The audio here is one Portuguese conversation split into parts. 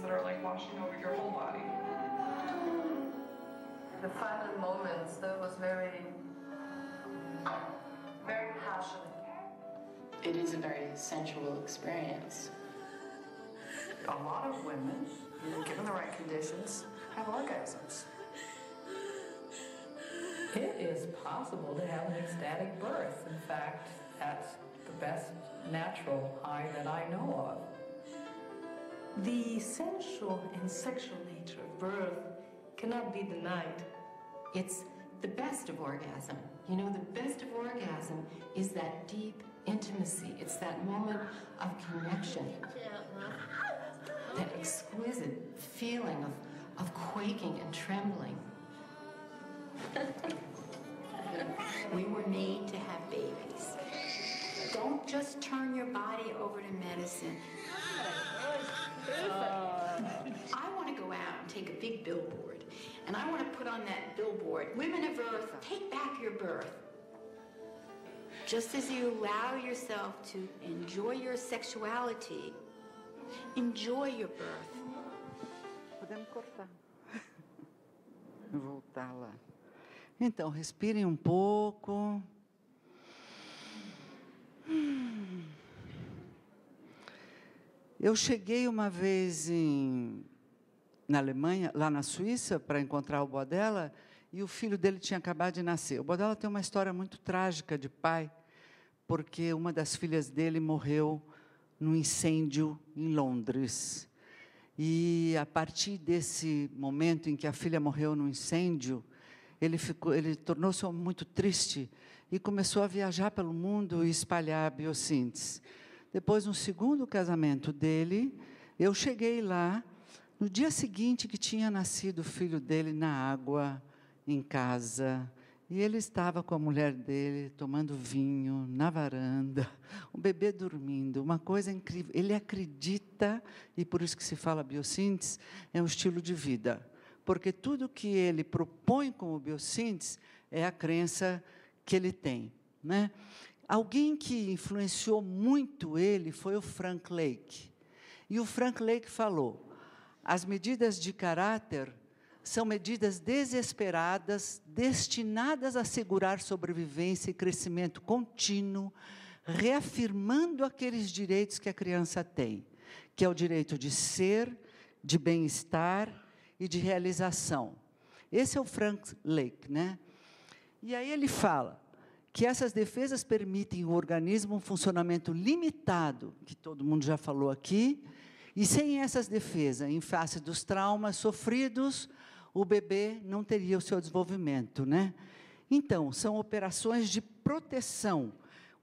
that are like washing over your whole body. The final moments, that was very, very passionate. It is a very sensual experience. A lot of women, given the right conditions, have orgasms. It is possible to have an ecstatic birth. In fact, that's the best natural high that I know of. The sensual and sexual nature of birth cannot be denied. It's the best of orgasm. You know, the best of orgasm is that deep intimacy. It's that moment of connection. That exquisite feeling of quaking and trembling. We were made to have babies. Don't just turn your body over to medicine. I want to go out and take a big billboard, and I want to put on that billboard, "Women of Earth, take back your birth." Just as you allow yourself to enjoy your sexuality, enjoy your birth. Podemos cortar. Voltar lá. Então, respirem um pouco. Eu cheguei uma vez na Alemanha, lá na Suíça, para encontrar o Bodella, e o filho dele tinha acabado de nascer. O Bodella tem uma história muito trágica de pai, porque uma das filhas dele morreu num incêndio em Londres. E, a partir desse momento em que a filha morreu no incêndio, ele tornou-se muito triste e começou a viajar pelo mundo e espalhar a biossíntese. Depois, no segundo casamento dele, eu cheguei lá, no dia seguinte que tinha nascido o filho dele na água, em casa, e ele estava com a mulher dele, tomando vinho, na varanda, o bebê dormindo, uma coisa incrível. Ele acredita, e por isso que se fala biossíntese, é um estilo de vida. Porque tudo que ele propõe como biossíntese é a crença que ele tem, né? Alguém que influenciou muito ele foi o Frank Lake. E o Frank Lake falou: as medidas de caráter são medidas desesperadas, destinadas a assegurar sobrevivência e crescimento contínuo, reafirmando aqueles direitos que a criança tem, que é o direito de ser, de bem-estar e de realização. Esse é o Frank Lake, né? E aí ele fala que essas defesas permitem ao organismo um funcionamento limitado, que todo mundo já falou aqui, e sem essas defesas, em face dos traumas sofridos, o bebê não teria o seu desenvolvimento, né? Então, são operações de proteção,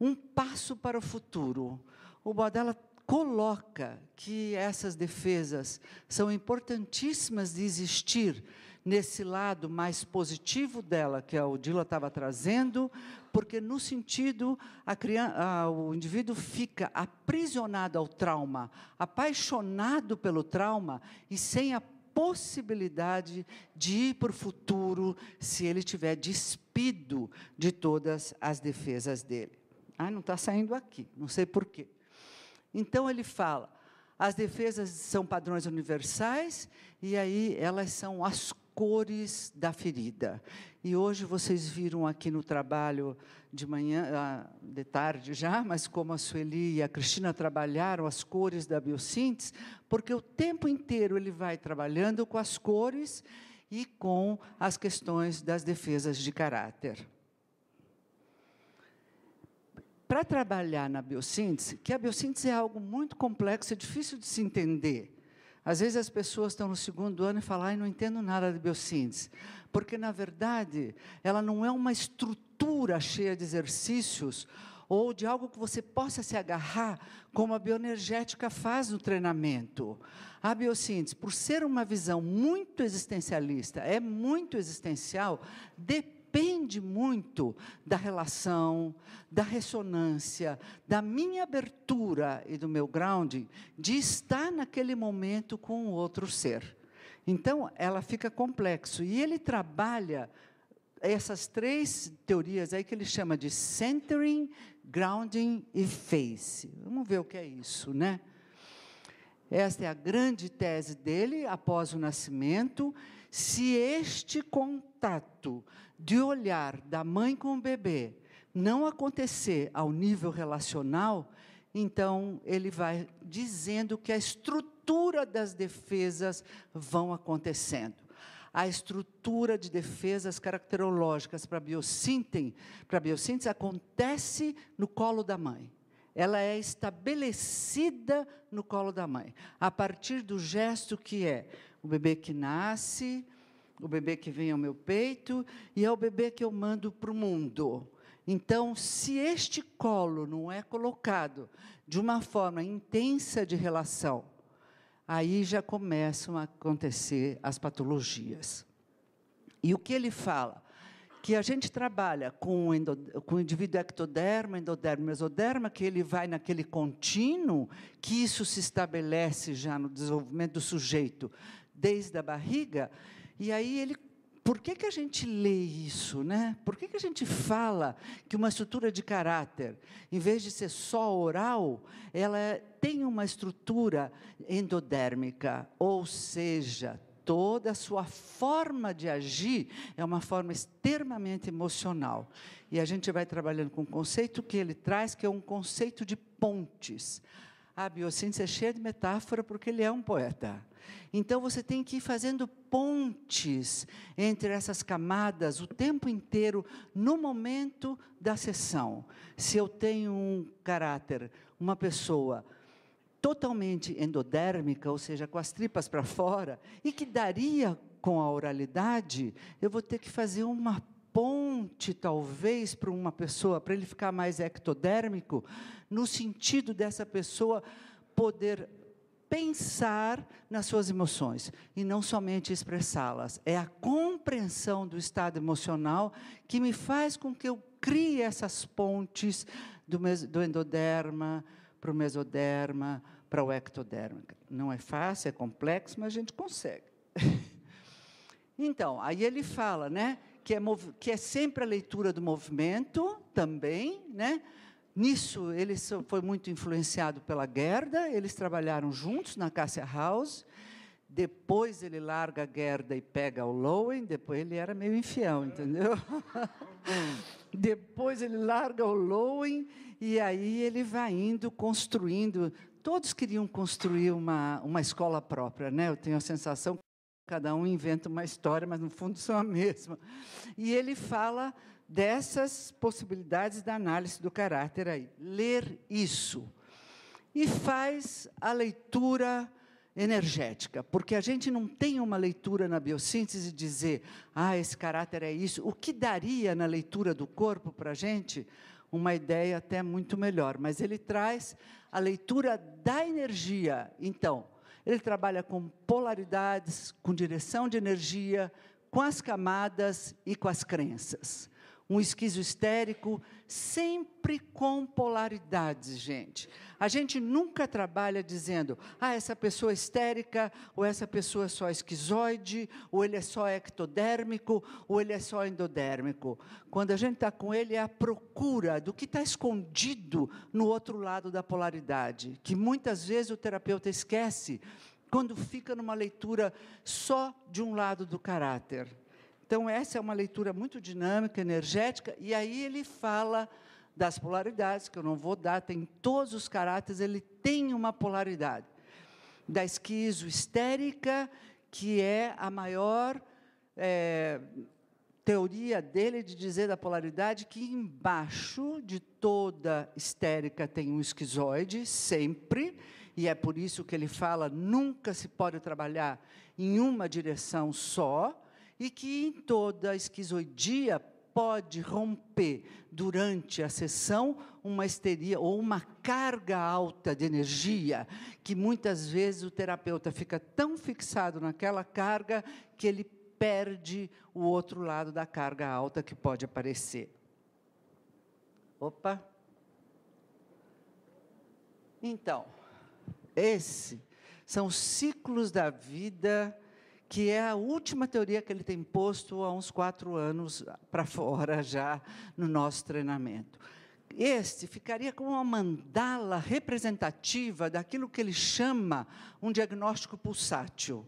um passo para o futuro. O Bodella coloca que essas defesas são importantíssimas de existir nesse lado mais positivo dela, que a Odila estava trazendo, porque, no sentido, o indivíduo fica aprisionado ao trauma, apaixonado pelo trauma e sem a possibilidade de ir para o futuro se ele tiver despido de todas as defesas dele. Não está saindo aqui, não sei por quê. Então, ele fala, as defesas são padrões universais, e aí elas são as cores da ferida. E hoje vocês viram aqui no trabalho de manhã, de tarde já, mas como a Sueli e a Cristina trabalharam as cores da biossíntese, porque o tempo inteiro ele vai trabalhando com as cores e com as questões das defesas de caráter. Para trabalhar na biossíntese, que a biossíntese é algo muito complexo, é difícil de se entender. Às vezes as pessoas estão no segundo ano e falam, não entendo nada de biossíntese. Porque, na verdade, ela não é uma estrutura cheia de exercícios ou de algo que você possa se agarrar, como a bioenergética faz no treinamento. A biossíntese, por ser uma visão muito existencialista, é muito existencial, depende muito da relação, da ressonância, da minha abertura e do meu grounding, de estar naquele momento com o outro ser. Então, ela fica complexo. E ele trabalha essas três teorias aí que ele chama de centering, grounding e face. Vamos ver o que é isso, né? Esta é a grande tese dele, após o nascimento. Se este contato de olhar da mãe com o bebê não acontecer ao nível relacional, então ele vai dizendo que a estrutura das defesas vão acontecendo. A estrutura de defesas caracterológicas para a biossíntese acontece no colo da mãe. Ela é estabelecida no colo da mãe, a partir do gesto que é o bebê que nasce, o bebê que vem ao meu peito, e é o bebê que eu mando para o mundo. Então, se este colo não é colocado de uma forma intensa de relação, aí já começam a acontecer as patologias. E o que ele fala? Que a gente trabalha com o indivíduo ectoderma, endoderma, mesoderma, que ele vai naquele contínuo, que isso se estabelece já no desenvolvimento do sujeito, desde a barriga, e aí ele... Por que a gente lê isso, né? Por que a gente fala que uma estrutura de caráter, em vez de ser só oral, ela tem uma estrutura endodérmica, ou seja, toda a sua forma de agir é uma forma extremamente emocional. E a gente vai trabalhando com um conceito que ele traz, que é um conceito de pontes. A biossíntese é cheia de metáfora, porque ele é um poeta. Então, você tem que ir fazendo pontes entre essas camadas o tempo inteiro, no momento da sessão. Se eu tenho um caráter, uma pessoa totalmente endodérmica, ou seja, com as tripas para fora, e que daria com a oralidade, eu vou ter que fazer uma ponte, talvez, para uma pessoa, para ele ficar mais ectodérmico, no sentido dessa pessoa poder pensar nas suas emoções, e não somente expressá-las. É a compreensão do estado emocional que me faz com que eu crie essas pontes do endoderma para o mesoderma, para o ectoderma. Não é fácil, é complexo, mas a gente consegue. Então, aí ele fala, né, que é sempre a leitura do movimento, também, né? Nisso, ele foi muito influenciado pela Gerda, eles trabalharam juntos na Cassia House, depois ele larga a Gerda e pega o Lowen, depois ele era meio infiel, entendeu? Depois ele larga o Lowen, e aí ele vai indo, construindo. Todos queriam construir uma escola própria, né? Eu tenho a sensação que cada um inventa uma história, mas no fundo são a mesma. E ele fala dessas possibilidades da análise do caráter aí. Ler isso. E faz a leitura energética, porque a gente não tem uma leitura na biossíntese de dizer, esse caráter é isso. O que daria na leitura do corpo para a gente uma ideia até muito melhor, mas ele traz a leitura da energia. Então, ele trabalha com polaridades, com direção de energia, com as camadas e com as crenças. Um esquizohistérico sempre com polaridades, gente. A gente nunca trabalha dizendo, essa pessoa é histérica, ou essa pessoa é só esquizoide, ou ele é só ectodérmico, ou ele é só endodérmico. Quando a gente está com ele, é a procura do que está escondido no outro lado da polaridade, que muitas vezes o terapeuta esquece quando fica numa leitura só de um lado do caráter. Então, essa é uma leitura muito dinâmica, energética, e aí ele fala das polaridades, que eu não vou dar, tem todos os caráteres, ele tem uma polaridade. Da esquizohistérica, que é a maior teoria dele de dizer da polaridade, que embaixo de toda histérica tem um esquizoide, sempre, e é por isso que ele fala, nunca se pode trabalhar em uma direção só, e que em toda esquizoidia pode romper durante a sessão uma histeria ou uma carga alta de energia, que muitas vezes o terapeuta fica tão fixado naquela carga que ele perde o outro lado da carga alta que pode aparecer. Opa! Então, esses são os ciclos da vida, que é a última teoria que ele tem posto há uns 4 anos para fora já no nosso treinamento. este ficaria como uma mandala representativa daquilo que ele chama um diagnóstico pulsátil.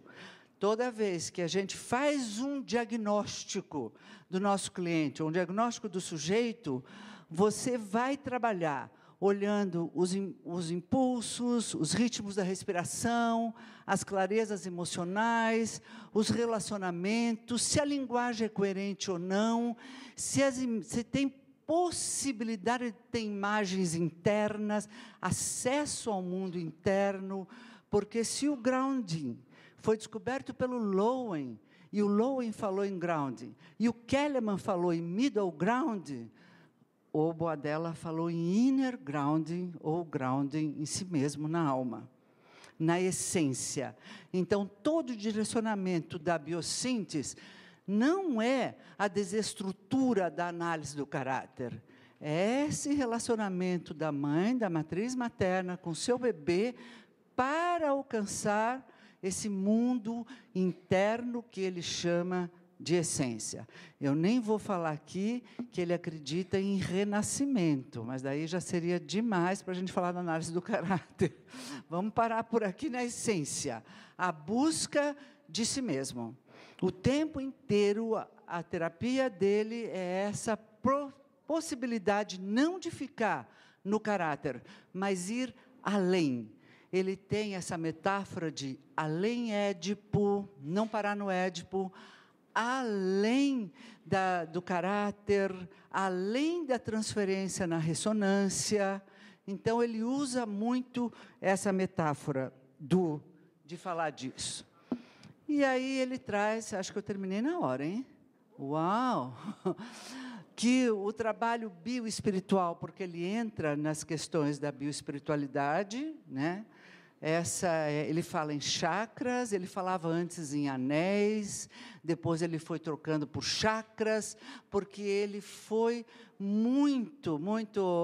Toda vez que a gente faz um diagnóstico do nosso cliente, ou um diagnóstico do sujeito, você vai trabalhar olhando os impulsos, os ritmos da respiração, as clarezas emocionais, os relacionamentos, se a linguagem é coerente ou não, se tem possibilidade de ter imagens internas, acesso ao mundo interno, porque se o grounding foi descoberto pelo Lowen, e o Lowen falou em grounding, e o Kellerman falou em middle grounding, o Boadella falou em inner grounding, ou grounding em si mesmo, na alma, na essência. Então, todo o direcionamento da biossíntese não é a desestrutura da análise do caráter, é esse relacionamento da mãe, da matriz materna, com seu bebê, para alcançar esse mundo interno que ele chama de essência. Eu nem vou falar aqui que ele acredita em renascimento, mas daí já seria demais para a gente falar da análise do caráter. Vamos parar por aqui na essência, a busca de si mesmo. O tempo inteiro, a terapia dele é essa possibilidade não de ficar no caráter, mas ir além. Ele tem essa metáfora de além Édipo, não parar no Édipo, além do caráter, além da transferência na ressonância. Então, ele usa muito essa metáfora de falar disso. E aí ele traz, acho que eu terminei na hora, hein? Uau! Que o trabalho bioespiritual, porque ele entra nas questões da bioespiritualidade, né? Ele fala em chakras, ele falava antes em anéis, depois ele foi trocando por chakras, porque ele foi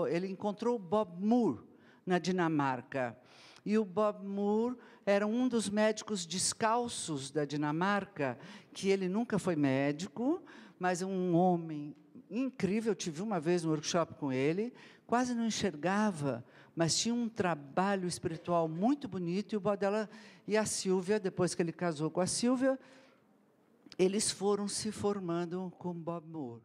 ele encontrou o Bob Moore na Dinamarca. E o Bob Moore era um dos médicos descalços da Dinamarca, que ele nunca foi médico, mas um homem incrível. Eu tive uma vez um workshop com ele, quase não enxergava, mas tinha um trabalho espiritual muito bonito, e o Boadella e a Sílvia, depois que ele casou com a Sílvia, eles foram se formando com Bob Moore.